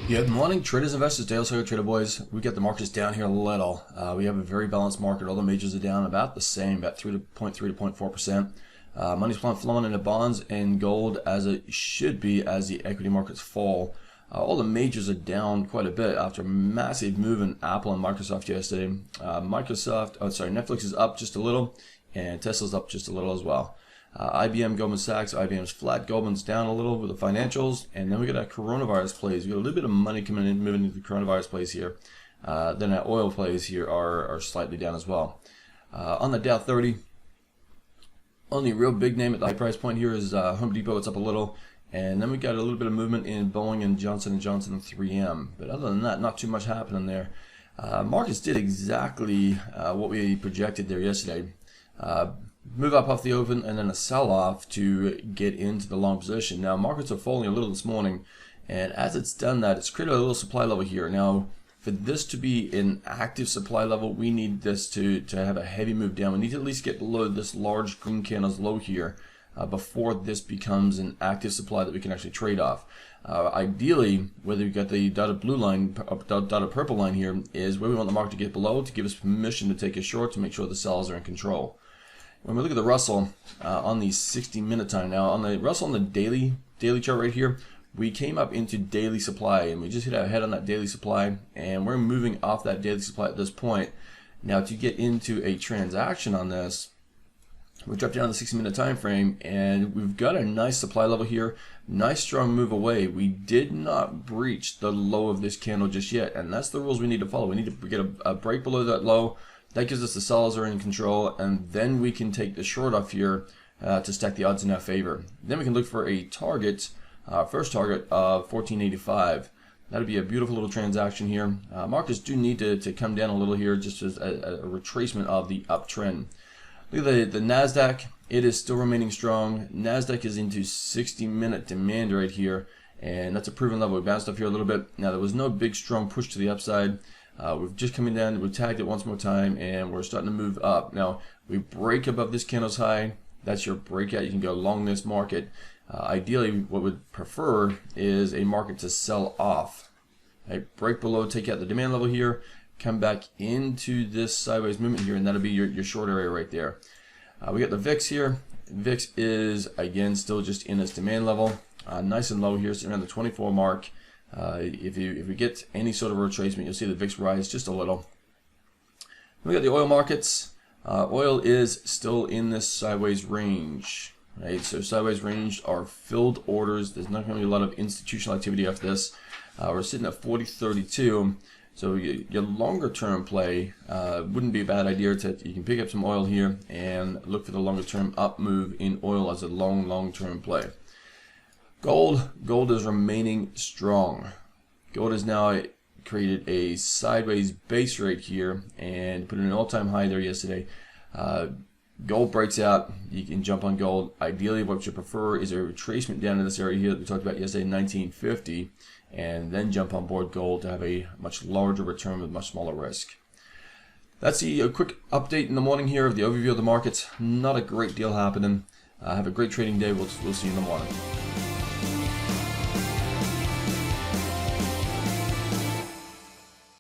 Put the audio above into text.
Good morning, traders, investors, daily trader boys. We got the markets down here a little. We have a very balanced market. All the majors are down about the same, about 3.3 to 0.4%. Money's flowing into bonds and gold as it should be as the equity markets fall. All the majors are down quite a bit after a massive move in Apple and Microsoft yesterday. Netflix is up just a little, and Tesla's up just a little as well. IBM, Goldman Sachs, IBM's flat, Goldman's down a little with the financials, and then we got our coronavirus plays. We got a little bit of money coming in, moving into the coronavirus plays here. Then our oil plays here are slightly down as well. On the Dow 30, only real big name at the high price point here is Home Depot. It's up a little, and then we got a little bit of movement in Boeing and Johnson & Johnson and 3M. But other than that, not too much happening there. Markets did exactly what we projected there yesterday. Move up off the open and then a sell-off to get into the long position. Now markets are falling a little this morning, and as it's done that, it's created a little supply level here. Now for this to be an active supply level, we need this to have a heavy move down. We need to at least get below this large green candle's low here before this becomes an active supply that we can actually trade off. Ideally, whether you got the dotted blue line, dotted purple line here, is where we want the market to get below to give us permission to take a short to make sure the sellers are in control. When we look at the Russell on the 60-minute time, now on the Russell on the daily chart right here, we came up into daily supply and we just hit our head on that daily supply, and we're moving off that daily supply at this point. Now to get into a transaction on this, we dropped down the 60-minute time frame, and we've got a nice supply level here, nice strong move away. We did not breach the low of this candle just yet, and that's the rules we need to follow. We need to get a break below that low. That gives us the sellers are in control, and then we can take the short off here to stack the odds in our favor. Then we can look for a target, first target of 1485. That'd be a beautiful little transaction here. Markets do need to come down a little here just as a retracement of the uptrend. Look at the NASDAQ. It is still remaining strong. NASDAQ is into 60-minute demand right here, and that's a proven level. We bounced up here a little bit. Now there was no big strong push to the upside. We've just coming down, we've tagged it once more time, and we're starting to move up. Now, we break above this candle's high. That's your breakout. You can go long this market. Ideally, what we'd prefer is a market to sell off. Right? Break below, take out the demand level here, come back into this sideways movement here, and that'll be your short area right there. We got the VIX here. VIX is, again, still just in this demand level. Nice and low here, sitting around the 24 mark. If we get any sort of retracement, you'll see the VIX rise just a little. We got the oil markets. Oil is still in this sideways range. Right? So sideways range are filled orders. There's not going to be a lot of institutional activity after this. We're sitting at 40.32. So your longer term play wouldn't be a bad idea. You can pick up some oil here and look for the longer term up move in oil as a long term play. Gold is remaining strong. Gold has now created a sideways base right here and put in an all-time high there yesterday. Gold breaks out, you can jump on gold. Ideally, what you prefer is a retracement down in this area here that we talked about yesterday, 1950, and then jump on board gold to have a much larger return with much smaller risk. That's a quick update in the morning here of the overview of the markets. Not a great deal happening. Have a great trading day. We'll see you in the morning.